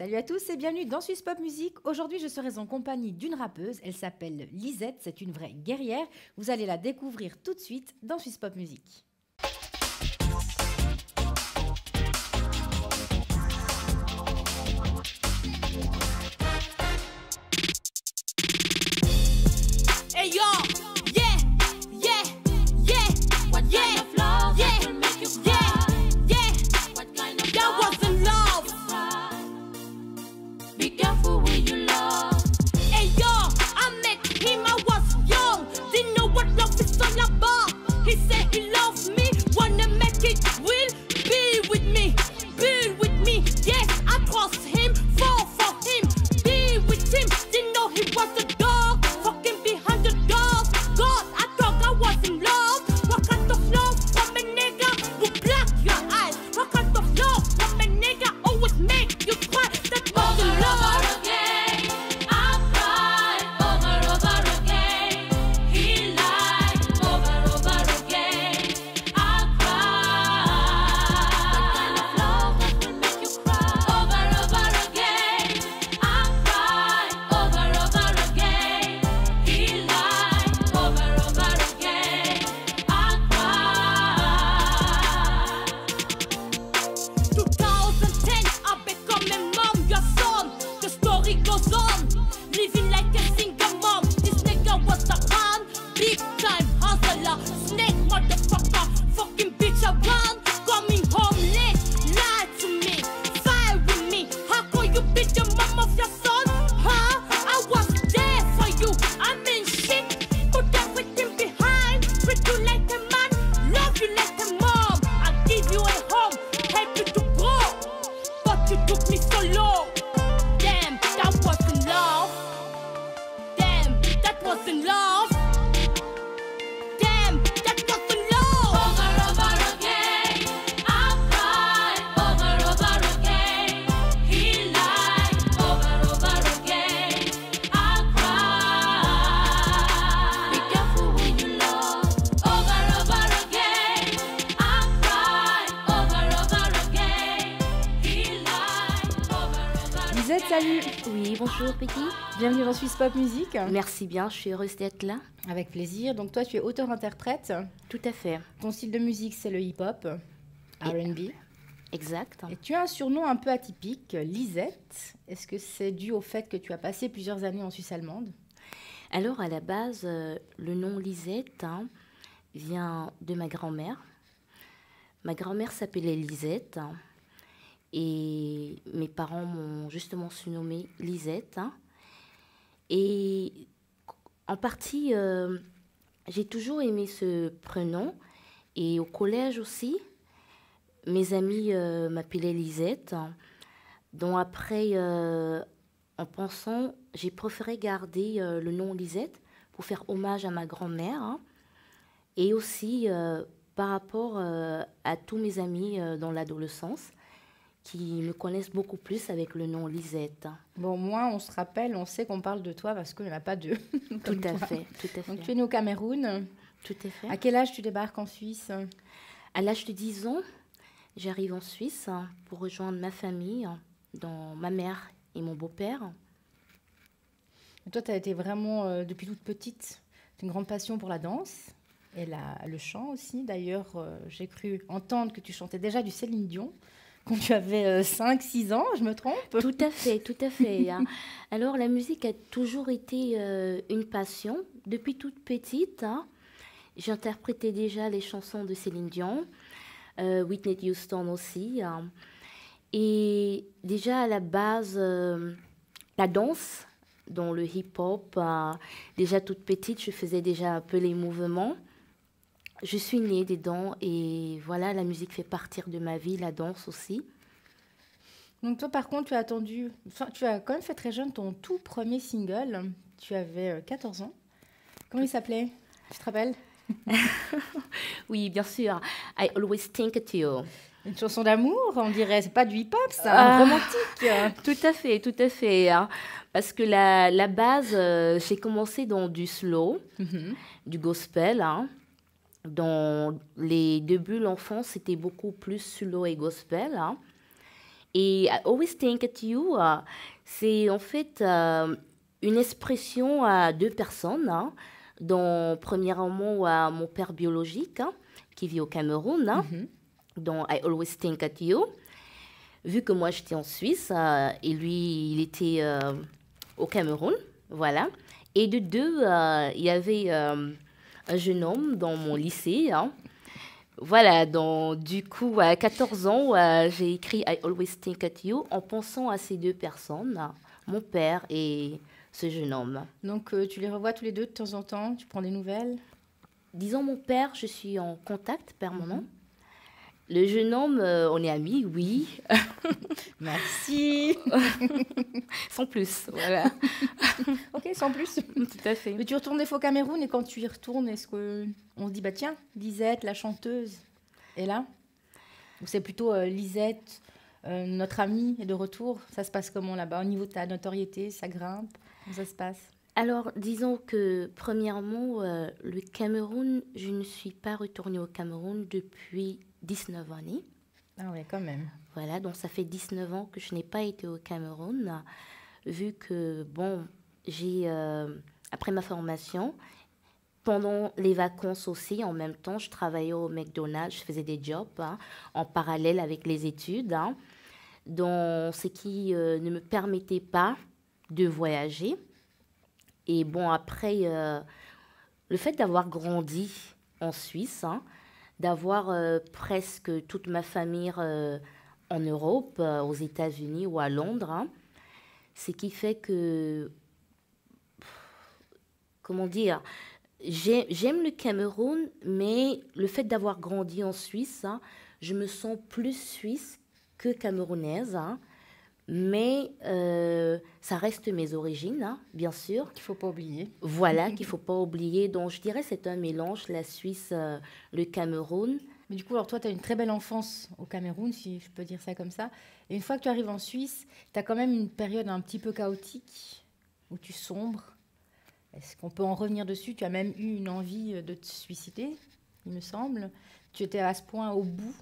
Salut à tous et bienvenue dans Swiss Pop Music. Aujourd'hui, je serai en compagnie d'une rappeuse. Elle s'appelle Lisette, c'est une vraie guerrière. Vous allez la découvrir tout de suite dans Swiss Pop Music. Hey yo, yeah, yeah, yeah. What kind of love will make you cry? Yeah, what kind of that wasn't love. Be careful who you love. Hey yo, I met him, I was young. Didn't know what love is all about. He said he loves me, wanna make it real. Be with me, be with me. Yes, I trust him, fall for him. Be with him, didn't know he was a dog. Fucking behind the doors. God, I thought I was in love. What kind of love from a nigga who black your eyes? What kind of love from a nigga always make you cry? That wasn't love. Again, I cried over again. He lied over again. I cried. What kind of love that will make you cry? Over again. I cried over again. He lied over again. I cried. 2010, I become a mom, your son. The story goes on. Living like a single mom. This nigga was a man, big time hustler, snake motherfucker, fucking bitch around. Coming home late, lie to me, fight with me. How could you be the mom of your son? Huh? I was there for you. I mean shit, put everything behind. Treat you like a man, love you like a mom. I give you a home, help you to grow. But you took me so low. Damn, that wasn't love. Damn, that wasn't love. Damn, that wasn't love. Over again, I cried. Over again, he lied. Over again, I cried. Be careful who you love. Over again, I cried. Over again, he lied. Over again. Lisette, salut. Oui, bonjour Petit. Bienvenue dans Swiss Pop Music. Merci bien, je suis heureuse d'être là. Avec plaisir. Donc toi, tu es auteur-interprète. Tout à fait, Ton style de musique, c'est le hip-hop, R&B. exact. Et tu as un surnom un peu atypique, Lisette. Est-ce que c'est dû au fait que tu as passé plusieurs années en Suisse allemande? Alors à la base, le nom Lisette vient de ma grand-mère. Ma grand-mère s'appelait Lisette et mes parents m'ont justement surnommée Lisette. Et en partie, j'ai toujours aimé ce prénom et au collège aussi. Mes amis m'appelaient Lisette. Donc après, en pensant, j'ai préféré garder le nom Lisette pour faire hommage à ma grand-mère. Et aussi par rapport à tous mes amis dans l'adolescence qui me connaissent beaucoup plus avec le nom Lisette. Bon, moi, on se rappelle, on sait qu'on parle de toi parce qu'il n'y en a pas deux. Tout comme à toi. fait, tout à fait. Donc tu es née au Cameroun. Tout à fait. À quel âge tu débarques en Suisse? À l'âge de 10 ans, j'arrive en Suisse pour rejoindre ma famille, dont ma mère et mon beau-père. Et toi, tu as été vraiment, depuis toute petite, une grande passion pour la danse et le chant aussi. D'ailleurs, j'ai cru entendre que tu chantais déjà du Céline Dion quand tu avais 5-6 ans, je me trompe? Tout à fait, tout à fait. Alors, la musique a toujours été une passion. Depuis toute petite, j'interprétais déjà les chansons de Céline Dion, Whitney Houston aussi. Et déjà, à la base, la danse, dans le hip-hop, déjà toute petite, je faisais déjà un peu les mouvements. Je suis née dedans et voilà, la musique fait partie de ma vie, la danse aussi. Donc toi, par contre, tu as quand même fait très jeune ton tout premier single. Tu avais 14 ans. Comment il s'appelait? Tu te rappelles? Oui, bien sûr. I always think of you. Une chanson d'amour, on dirait. C'est pas du hip-hop, ça, romantique. Tout à fait, tout à fait. Parce que la base, j'ai commencé dans du slow, du gospel. Dans les débuts, l'enfance, c'était beaucoup plus slow et gospel. Et I always think at you, c'est en fait une expression à deux personnes, hein, dont premièrement mon père biologique, hein, qui vit au Cameroun, hein, dont I always think at you. Vu que moi j'étais en Suisse et lui il était au Cameroun, voilà. Et de deux, il y avait un jeune homme dans mon lycée, hein. Voilà, donc du coup, à 14 ans, j'ai écrit I always think at you en pensant à ces deux personnes, mon père et ce jeune homme. Donc, tu les revois tous les deux de temps en temps, tu prends des nouvelles? Disons mon père, je suis en contact permanent. Le jeune homme, on est amis, oui. Merci. Sans plus, voilà. Ok, sans plus. Tout à fait. Mais tu retournes des fois au Cameroun et quand tu y retournes, est-ce qu'on se dit, bah tiens, Lisette, la chanteuse, est là? Ou c'est plutôt Lisette, notre amie, est de retour? Ça se passe comment là-bas? Au niveau de ta notoriété, ça grimpe? Comment ça se passe? Alors, disons que, premièrement, le Cameroun, je ne suis pas retournée au Cameroun depuis 19 années. Ah ouais, quand même. Voilà, donc ça fait 19 ans que je n'ai pas été au Cameroun, vu que, bon, après ma formation, pendant les vacances aussi, en même temps, je travaillais au McDonald's, je faisais des jobs hein, en parallèle avec les études, hein, donc ce qui ne me permettait pas de voyager. Et bon, après, le fait d'avoir grandi en Suisse, hein, d'avoir presque toute ma famille en Europe, aux États-Unis ou à Londres, hein, ce qui fait que, comment dire, j'aime le Cameroun, mais le fait d'avoir grandi en Suisse, hein, je me sens plus suisse que camerounaise, hein, mais ça reste mes origines, hein, bien sûr. Qu'il ne faut pas oublier. Voilà, qu'il ne faut pas oublier. Donc, je dirais que c'est un mélange, la Suisse, le Cameroun. Mais du coup, alors toi, tu as une très belle enfance au Cameroun, si je peux dire ça comme ça. Et une fois que tu arrives en Suisse, tu as quand même une période un petit peu chaotique où tu sombres. Est-ce qu'on peut en revenir dessus? Tu as même eu une envie de te suicider, il me semble. Tu étais à ce point au bout,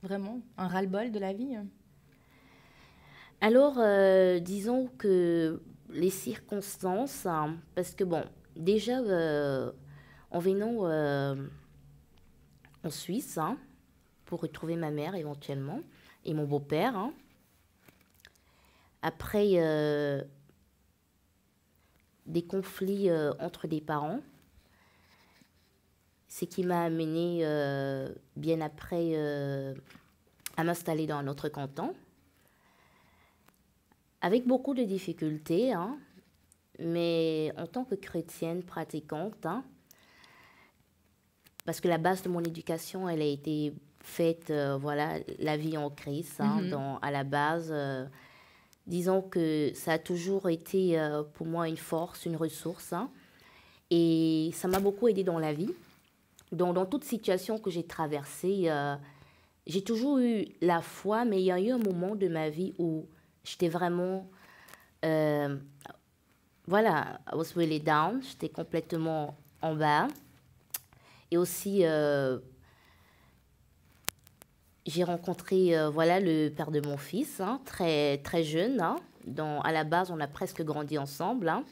vraiment, un ras-le-bol de la vie? Alors, disons que les circonstances, hein, parce que bon, déjà, en venant en Suisse, hein, pour retrouver ma mère éventuellement, et mon beau-père, hein, après des conflits entre des parents, ce qui m'a amené bien après à m'installer dans un autre canton, avec beaucoup de difficultés, hein, mais en tant que chrétienne pratiquante, hein, parce que la base de mon éducation, elle a été faite, voilà, la vie en Christ, hein, à la base. Disons que ça a toujours été pour moi une force, une ressource, hein, et ça m'a beaucoup aidée dans la vie. Donc, dans toute situation que j'ai traversée, j'ai toujours eu la foi, mais il y a eu un moment de ma vie où j'étais vraiment, voilà, I was really down, j'étais complètement en bas. Et aussi, j'ai rencontré voilà, le père de mon fils, hein, très, très jeune. Hein, à la base, on a presque grandi ensemble. Hein.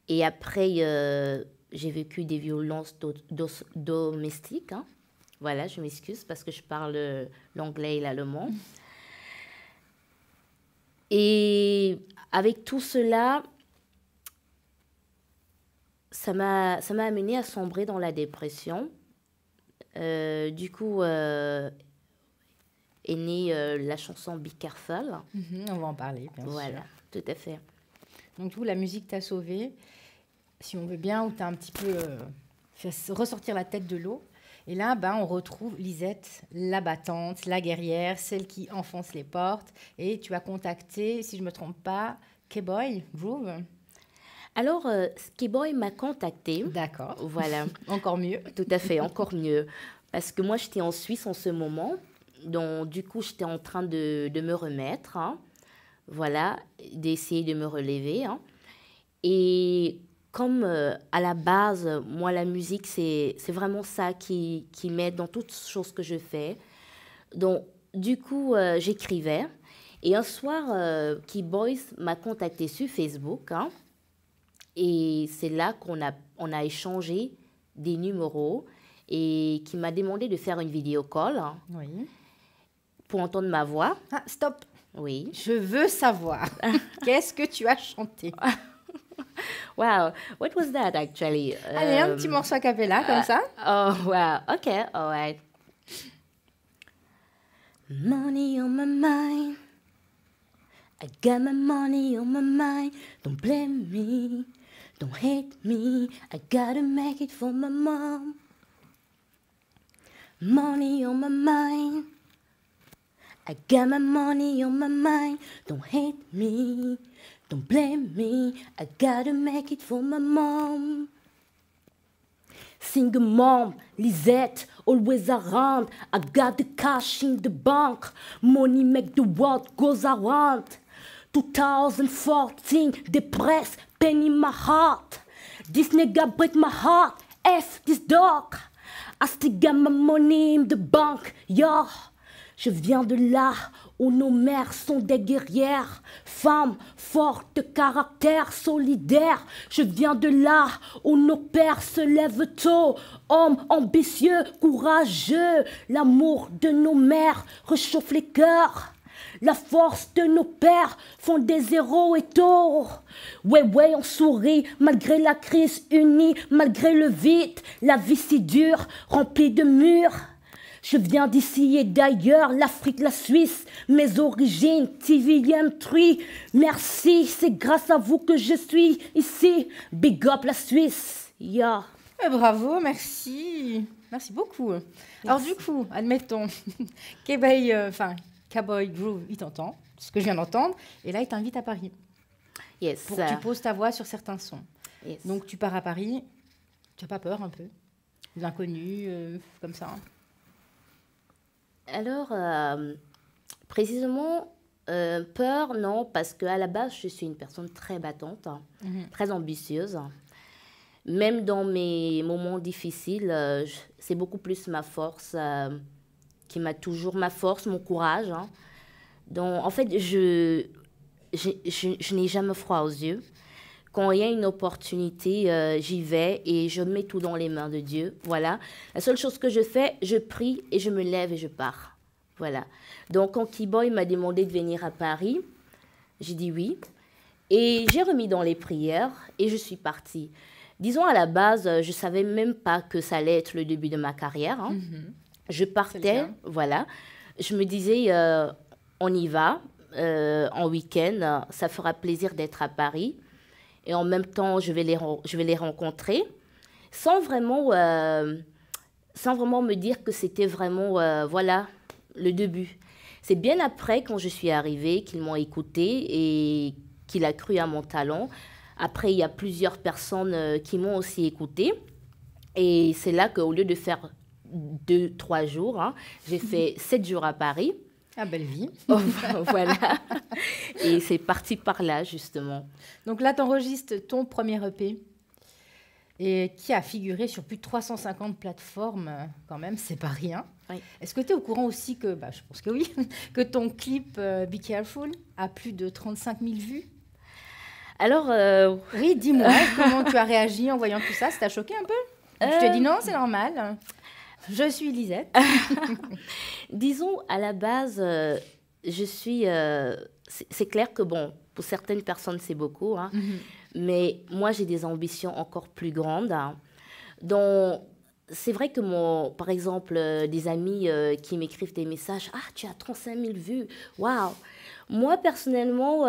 Et après, j'ai vécu des violences domestiques. Hein. Voilà, je m'excuse parce que je parle l'anglais et l'allemand. Et avec tout cela, ça m'a amené à sombrer dans la dépression. Du coup, est née la chanson Be Careful. On va en parler, bien sûr. Voilà, tout à fait. Donc, du coup, la musique t'a sauvée, si on veut bien, ou t'as un petit peu fait ressortir la tête de l'eau. Et là, ben, on retrouve Lisette, la battante, la guerrière, celle qui enfonce les portes. Et tu as contacté, si je ne me trompe pas, K-Boy Groove. Alors, K-Boy m'a contacté. D'accord. Voilà. Encore mieux. Tout à fait, encore mieux. Parce que moi, j'étais en Suisse en ce moment. Donc, du coup, j'étais en train de me remettre. Hein. Voilà, d'essayer de me relever. Hein. Et comme à la base, moi, la musique, c'est vraiment ça qui m'aide dans toutes choses que je fais. Donc, du coup, j'écrivais. Et un soir, Keyboys m'a contacté sur Facebook. Hein, et c'est là on a échangé des numéros et qui m'a demandé de faire une vidéo call Oui. pour entendre ma voix. Ah, stop. Oui. Je veux savoir. Qu'est-ce que tu as chanté? Wow, what was that actually? Allez, un petit morceau a cappella, comme ça. Oh, wow. Okay, all right. Money on my mind. I got my money on my mind. Don't blame me. Don't hate me. I gotta make it for my mom. Money on my mind. I got my money on my mind. Don't hate me. Don't blame me. I gotta make it for my mom. Single mom, Lisette, always around. I got the cash in the bank. Money make the world goes around. 2014, depressed, pain in my heart. This nigga break my heart. F this dog. I still got my money in the bank, yeah. Je viens de là où nos mères sont des guerrières, femmes fortes de caractère solidaire. Je viens de là où nos pères se lèvent tôt, hommes ambitieux, courageux. L'amour de nos mères réchauffe les cœurs. La force de nos pères font des héros et tôt. Ouais, on sourit malgré la crise, unis malgré le vide. La vie si dure, remplie de murs. Je viens d'ici et d'ailleurs, l'Afrique, la Suisse, mes origines, TVM3. Merci, c'est grâce à vous que je suis ici. Big up la Suisse, yeah. Bravo, merci. Merci beaucoup. Alors du coup, admettons, Cowboy Groove, il t'entend, ce que je viens d'entendre, et là, il t'invite à Paris. Yes. Pour que tu poses ta voix sur certains sons. Yes. Donc tu pars à Paris, tu n'as pas peur un peu? L'inconnu, comme ça? Alors, précisément, peur, non, parce qu'à la base, je suis une personne très battante, très ambitieuse. Même dans mes moments difficiles, c'est beaucoup plus ma force qui m'a toujours... Ma force, mon courage. Hein. Donc, en fait, je n'ai jamais froid aux yeux. Quand il y a une opportunité, j'y vais et je mets tout dans les mains de Dieu. Voilà. La seule chose que je fais, je prie et je me lève et je pars. Voilà. Donc, quand Keyboy m'a demandé de venir à Paris, j'ai dit oui. Et j'ai remis dans les prières et je suis partie. Disons, à la base, je ne savais même pas que ça allait être le début de ma carrière. Hein. Je partais, voilà. Je me disais, on y va, en week-end, ça fera plaisir d'être à Paris. Et en même temps, je vais les rencontrer, sans vraiment me dire que c'était vraiment, voilà, le début. C'est bien après, quand je suis arrivée, qu'ils m'ont écoutée et qu'il a cru à mon talent. Après, il y a plusieurs personnes qui m'ont aussi écoutée. Et c'est là qu'au lieu de faire 2-3 jours, hein, j'ai fait 7 jours à Paris. Ah, belle vie. Voilà. Et c'est parti par là, justement. Donc là, tu enregistres ton premier EP et qui a figuré sur plus de 350 plateformes, quand même, c'est pas rien. Oui. Est-ce que tu es au courant aussi que, je pense que oui, que ton clip Be Careful a plus de 35 000 vues? Alors... Oui, dis-moi, comment tu as réagi en voyant tout ça? Ça t'a choqué un peu? Je te dis non, c'est normal. Je suis Lisette. Disons, à la base, je suis... c'est clair que, bon, pour certaines personnes, c'est beaucoup, hein, mais moi, j'ai des ambitions encore plus grandes. Hein. Donc, c'est vrai que, par exemple, des amis qui m'écrivent des messages, « Ah, tu as 35 000 vues, waouh !» Moi, personnellement,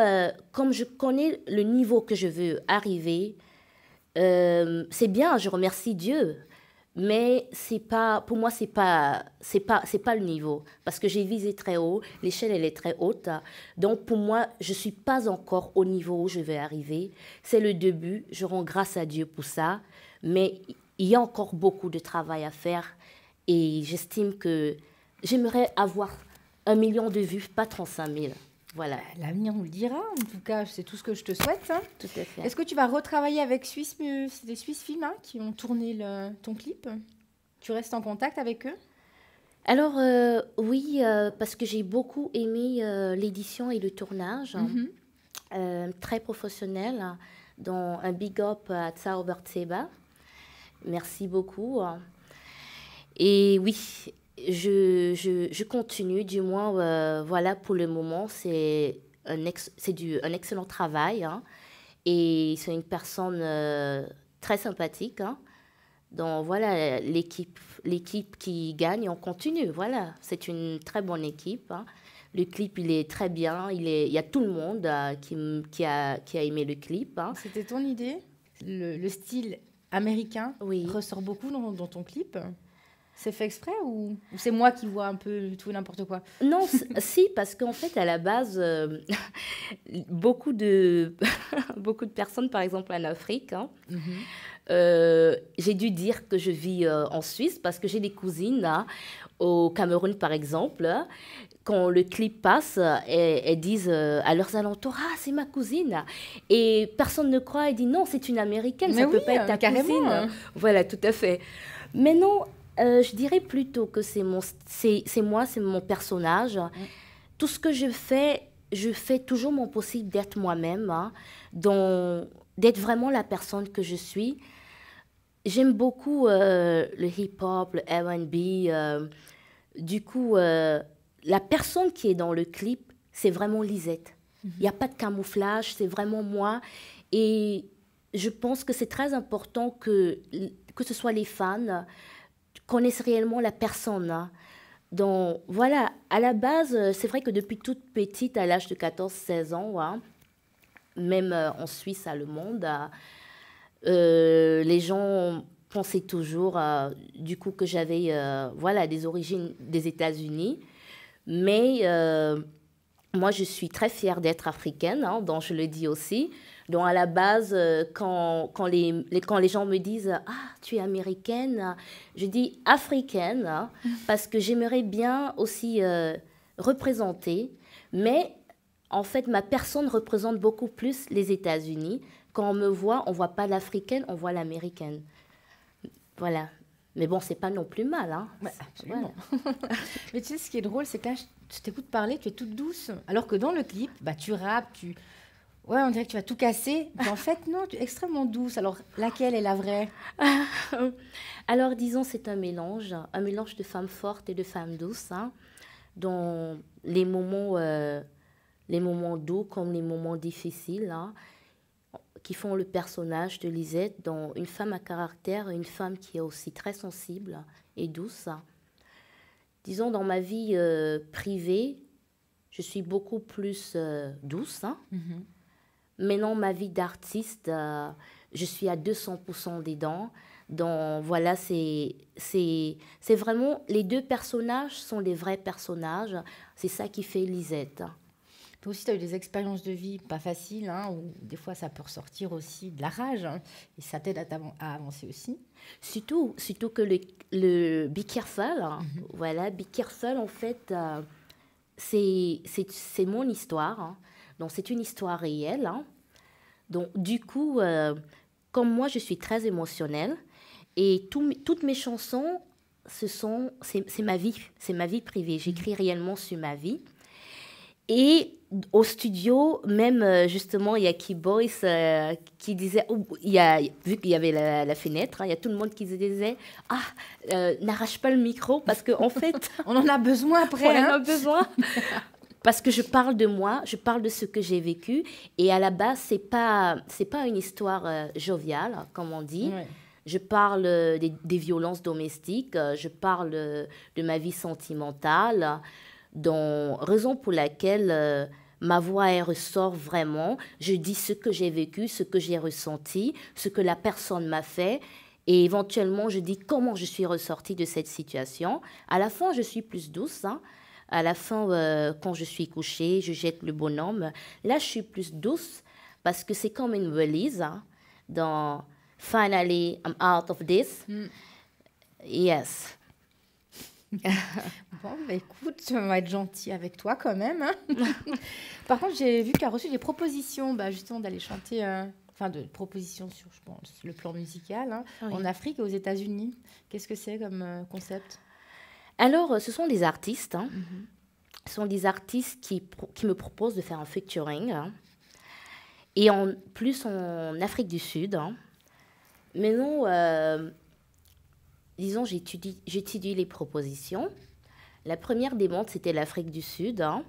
comme je connais le niveau que je veux arriver, c'est bien, je remercie Dieu. Mais pour moi, c'est pas le niveau. Parce que j'ai visé très haut, l'échelle, elle est très haute. Donc, pour moi, je ne suis pas encore au niveau où je vais arriver. C'est le début, je rends grâce à Dieu pour ça. Mais il y a encore beaucoup de travail à faire. Et j'estime que j'aimerais avoir 1 million de vues, pas 35 000. Voilà. L'avenir nous le dira. En tout cas, c'est tout ce que je te souhaite. Hein. Tout à fait. Est-ce que tu vas retravailler avec des Suisse Film qui ont tourné ton clip? Tu restes en contact avec eux? Alors, oui, parce que j'ai beaucoup aimé l'édition et le tournage, très professionnel, dans un big up à Zauber Tseba. Merci beaucoup. Et oui, je continue, du moins, voilà, pour le moment, c'est un excellent travail. Et c'est une personne très sympathique. Donc voilà, l'équipe qui gagne, on continue. Voilà, c'est une très bonne équipe. Le clip, il est très bien. Il y a tout le monde qui a aimé le clip. C'était ton idée? Le style américain Oui. ressort beaucoup dans ton clip? C'est fait exprès ou c'est moi qui vois un peu tout et n'importe quoi? Non, si, parce qu'en fait, à la base, beaucoup de personnes, par exemple en Afrique, j'ai dû dire que je vis en Suisse parce que j'ai des cousines au Cameroun, par exemple. Quand le clip passe, elles disent à leurs alentours, « Ah, c'est ma cousine !» Et personne ne croit, et dit « Non, c'est une Américaine, ça ne peut pas être ta cousine. » Voilà, tout à fait. Mais non, je dirais plutôt que c'est moi, c'est mon personnage. Tout ce que je fais toujours mon possible d'être moi-même, d'être vraiment la personne que je suis. J'aime beaucoup le hip-hop, le R&B. Du coup, la personne qui est dans le clip, c'est vraiment Lisette. Il n'y a pas de camouflage, c'est vraiment moi. Et je pense que c'est très important que ce soit les fans connaissent réellement la personne. Donc voilà, à la base, c'est vrai que depuis toute petite, à l'âge de 14-16 ans, même en Suisse allemande, les gens pensaient toujours du coup que j'avais voilà, des origines des États-Unis. Mais moi, je suis très fière d'être africaine, donc je le dis aussi. Donc, à la base, quand les gens me disent « Ah, tu es américaine », je dis « africaine » parce que j'aimerais bien aussi représenter. Mais, en fait, ma personne représente beaucoup plus les États-Unis. Quand on me voit, on ne voit pas l'africaine, on voit l'américaine. Voilà. Mais bon, c'est pas non plus mal. Ouais, absolument. Voilà. Mais tu sais, ce qui est drôle, c'est que là, je t'écoute parler, tu es toute douce. Alors que dans le clip, tu rappes, ouais, on dirait que tu vas tout casser. Mais en fait, non, tu es extrêmement douce. Alors, laquelle est la vraie? Alors, disons, c'est un mélange de femmes fortes et de femmes douces, dont les moments doux comme les moments difficiles, qui font le personnage de Lisette, dont une femme à caractère, une femme qui est aussi très sensible et douce. Disons, dans ma vie privée, je suis beaucoup plus douce. Mais dans ma vie d'artiste, je suis à 200% dedans. Donc voilà, c'est vraiment, les deux personnages sont les vrais personnages. C'est ça qui fait Lisette. Toi aussi, tu as eu des expériences de vie pas faciles, où des fois ça peut ressortir aussi de la rage, et ça t'aide à avancer aussi. Surtout que le Be Careful, voilà, Be Careful, en fait, c'est mon histoire. Donc, c'est une histoire réelle. Donc, du coup, comme moi, je suis très émotionnelle, et toutes mes chansons, c'est ma vie privée. J'écris réellement sur ma vie. Et au studio, même justement, il y a Keyboys qui disait, vu qu'il y avait la fenêtre, il y a tout le monde qui disait « Ah, n'arrache pas le micro parce qu'en fait… » On en a besoin après. On en a besoin. Parce que je parle de moi, je parle de ce que j'ai vécu. Et à la base, c'est pas une histoire joviale, comme on dit. Ouais. Je parle des violences domestiques, je parle de ma vie sentimentale. Donc, raison pour laquelle ma voix elle ressort vraiment. Je dis ce que j'ai vécu, ce que j'ai ressenti, ce que la personne m'a fait. Et éventuellement, je dis comment je suis ressortie de cette situation. À la fin, je suis plus douce. À la fin, quand je suis couchée, je jette le bonhomme. Là, je suis plus douce parce que c'est comme une valise. Dans « Finally, I'm out of this ». Yes. Bon, écoute, on va être gentil avec toi quand même. Par contre, j'ai vu que tu as reçu des propositions justement d'aller chanter, de propositions sur, je pense, le plan musical, en Afrique et aux États-Unis. Qu'est-ce que c'est comme concept? Alors, ce sont des artistes, hein. Ce sont des artistes qui me proposent de faire un featuring, hein. Et en plus en Afrique du Sud, hein. Maintenant, disons, j'étudie les propositions. La première demande, c'était l'Afrique du Sud, hein.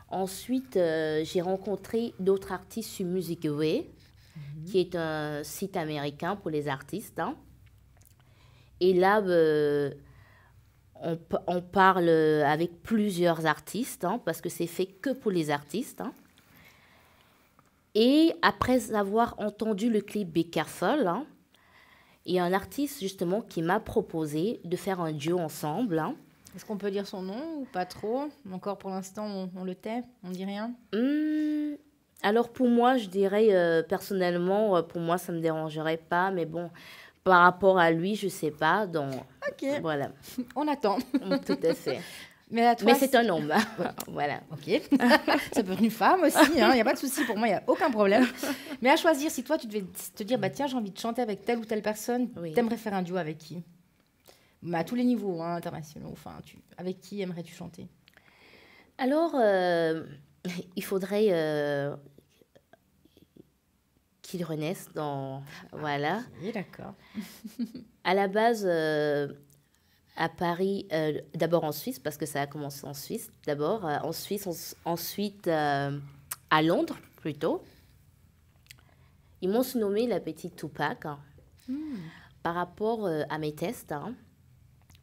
Ensuite, j'ai rencontré d'autres artistes sur Musicaway, qui est un site américain pour les artistes, hein. Et là, on parle avec plusieurs artistes, hein, parce que c'est fait que pour les artistes, hein. Et après avoir entendu le clip Be Careful, hein, il y a un artiste justement qui m'a proposé de faire un duo ensemble, hein. Est-ce qu'on peut dire son nom ou pas trop? Encore pour l'instant, on le tait, on dit rien. Alors pour moi, je dirais personnellement, pour moi, ça ne me dérangerait pas, mais bon, par rapport à lui, je ne sais pas, donc Ok, voilà, on attend. tout à fait. Mais à toi, Mais c'est un homme, voilà. Ok, ça peut être une femme aussi, il n'y a pas de souci, pour moi, il n'y a aucun problème. Mais à choisir, si toi, tu devais te dire, bah, tiens, j'ai envie de chanter avec telle ou telle personne, Oui. t'aimerais faire un duo avec qui? Mais à tous les niveaux, hein, internationaux, enfin, avec qui aimerais-tu chanter? Alors, il faudrait qu'il renaisse dans... Voilà. Oui, d'accord. À la base, à Paris, d'abord en Suisse, parce que ça a commencé en Suisse, d'abord, en Suisse, ensuite à Londres, plutôt. Ils m'ont surnommé la petite Tupac, hein, par rapport à mes tests, hein,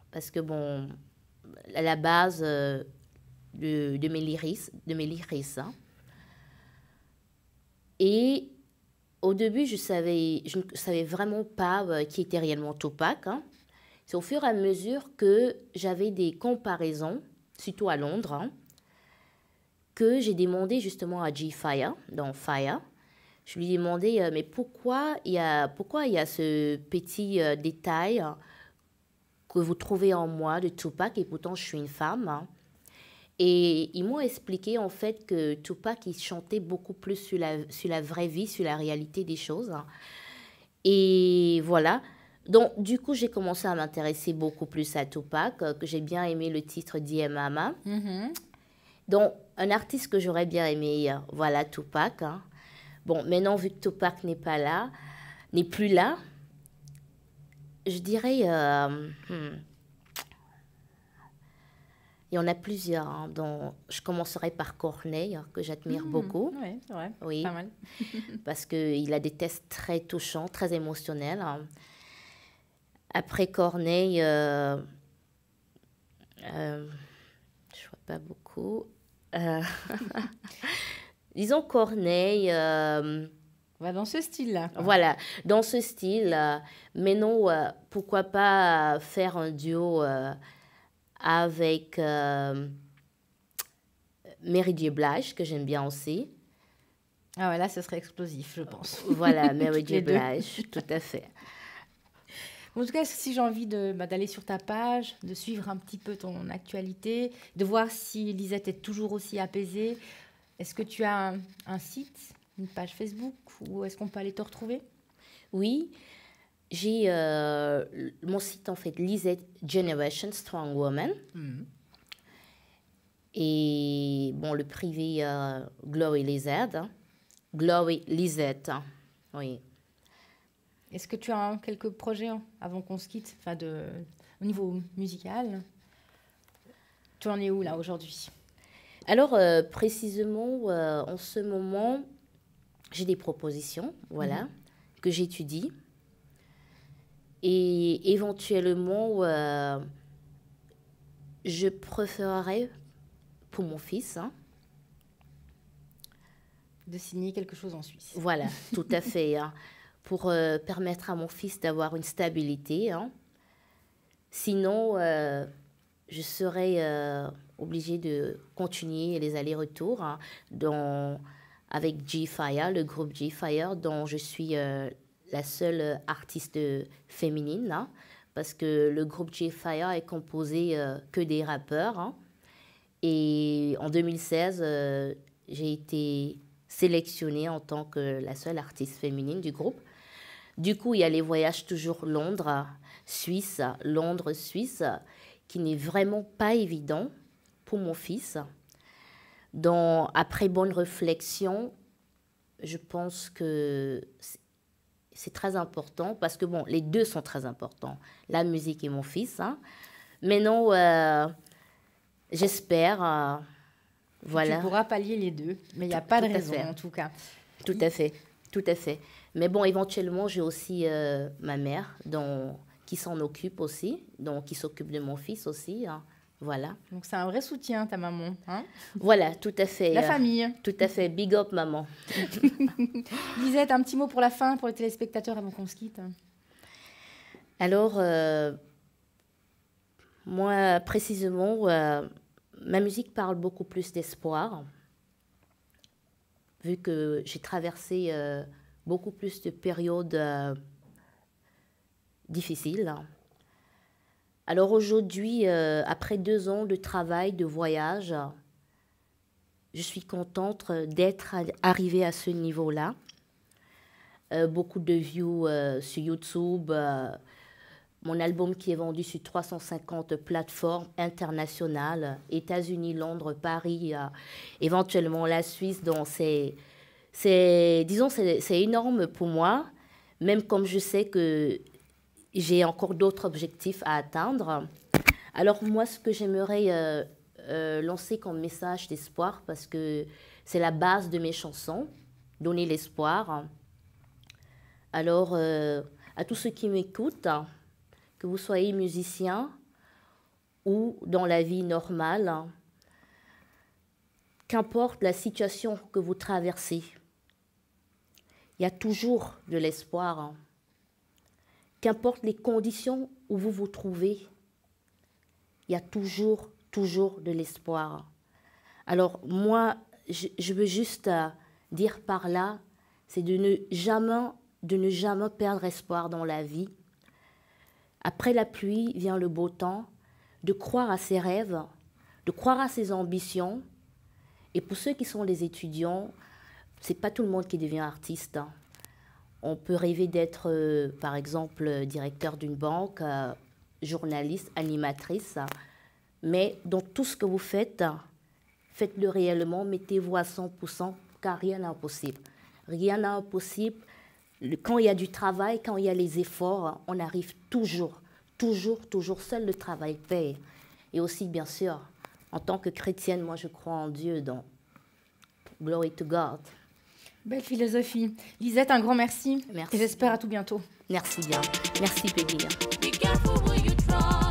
parce que, bon, à la base de mes lyrics, hein. Et au début, je ne savais vraiment pas qui était réellement Tupac, hein. C'est au fur et à mesure que j'avais des comparaisons, surtout à Londres, hein, que j'ai demandé justement à G-Fire, dans Fire. Je lui ai demandé, mais pourquoi il y a ce petit détail que vous trouvez en moi de Tupac, et pourtant je suis une femme, hein. Et ils m'ont expliqué en fait que Tupac, il chantait beaucoup plus sur la vraie vie, sur la réalité des choses, hein. Et voilà. Donc, du coup, j'ai commencé à m'intéresser beaucoup plus à Tupac, que j'ai bien aimé le titre Dear Mama. Donc, un artiste que j'aurais bien aimé, voilà, Tupac, hein. Bon, maintenant, vu que Tupac n'est plus là, je dirais... il y en a plusieurs, hein, dont je commencerai par Corneille, que j'admire beaucoup. Oui, c'est vrai, Oui, pas mal. parce qu'il a des tests très touchants, très émotionnels, hein. Après Corneille, je ne vois pas beaucoup. Disons Corneille, On va dans ce style-là, quoi. voilà, dans ce style. Mais non, pourquoi pas faire un duo avec Mary J. Blige, que j'aime bien aussi. Ah ouais, là, ce serait explosif, je pense. Voilà, Mary Les J. deux. Blige, tout à fait. En tout cas, si j'ai envie d'aller sur ta page, de suivre un petit peu ton actualité, de voir si Lisette est toujours aussi apaisée, est-ce que tu as un site, une page Facebook, où est-ce qu'on peut aller te retrouver? Oui, j'ai mon site, en fait, Lisette Generation Strong Woman. Et bon, le privé, Glory Lisette, hein. Glory Lisette, hein. Oui. Est-ce que tu as quelques projets avant qu'on se quitte, enfin au niveau musical? Tu en es où là aujourd'hui? Alors, précisément, en ce moment, j'ai des propositions, voilà, que j'étudie. Et éventuellement, je préférerais, pour mon fils, hein, De signer quelque chose en Suisse. voilà, tout à fait, hein, pour permettre à mon fils d'avoir une stabilité, hein. Sinon, je serais obligée de continuer les allers-retours, hein, avec G-Fire, le groupe G-Fire, dont je suis la seule artiste féminine, hein, parce que le groupe G-Fire est composé que des rappeurs, hein. Et en 2016, j'ai été sélectionnée en tant que la seule artiste féminine du groupe. Du coup, il y a les voyages toujours Londres, Suisse, Londres, Suisse. qui n'est vraiment pas évident pour mon fils. Donc, après bonne réflexion, je pense que c'est très important parce que, bon, les deux sont très importants, la musique et mon fils. Hein. Mais non, j'espère, voilà. Tu pourras pallier les deux, mais il n'y a pas de raison en tout cas. Tout à fait, tout à fait. Mais bon, éventuellement, j'ai aussi ma mère qui s'en occupe aussi, donc qui s'occupe de mon fils aussi. Hein. Voilà. Donc c'est un vrai soutien, ta maman. Hein? Voilà, tout à fait. La famille. Tout à fait. Big up, maman. Lisette, un petit mot pour la fin, pour les téléspectateurs avant qu'on se quitte. Alors, moi, précisément, ma musique parle beaucoup plus d'espoir, vu que j'ai traversé beaucoup plus de périodes difficiles. Alors aujourd'hui, après 2 ans de travail, de voyage, je suis contente d'être arrivée à ce niveau-là. Beaucoup de views sur YouTube, mon album qui est vendu sur 350 plateformes internationales, États-Unis, Londres, Paris, éventuellement la Suisse. Donc c'est énorme pour moi, même comme je sais que j'ai encore d'autres objectifs à atteindre. Alors moi, ce que j'aimerais lancer comme message d'espoir, parce que c'est la base de mes chansons, donner l'espoir. Alors, à tous ceux qui m'écoutent, que vous soyez musicien ou dans la vie normale, qu'importe la situation que vous traversez, il y a toujours de l'espoir. Qu'importe les conditions où vous vous trouvez, il y a toujours de l'espoir. Alors moi, je veux juste dire par là, c'est de ne jamais perdre espoir dans la vie. Après la pluie vient le beau temps, de croire à ses rêves, de croire à ses ambitions. Et pour ceux qui sont les étudiants, c'est pas tout le monde qui devient artiste. Hein. On peut rêver d'être, par exemple, directeur d'une banque, journaliste, animatrice. Mais dans tout ce que vous faites, faites-le réellement, mettez-vous à 100%, car rien n'est impossible. Rien n'est impossible. Quand il y a du travail, quand il y a les efforts, on arrive toujours. Seul le travail paye. Et aussi, bien sûr, en tant que chrétienne, moi, je crois en Dieu, donc glory to God. Belle philosophie. Lisette, un grand merci. Merci. Et j'espère à tout bientôt. Merci bien. Merci, Peggy. Be careful where you try.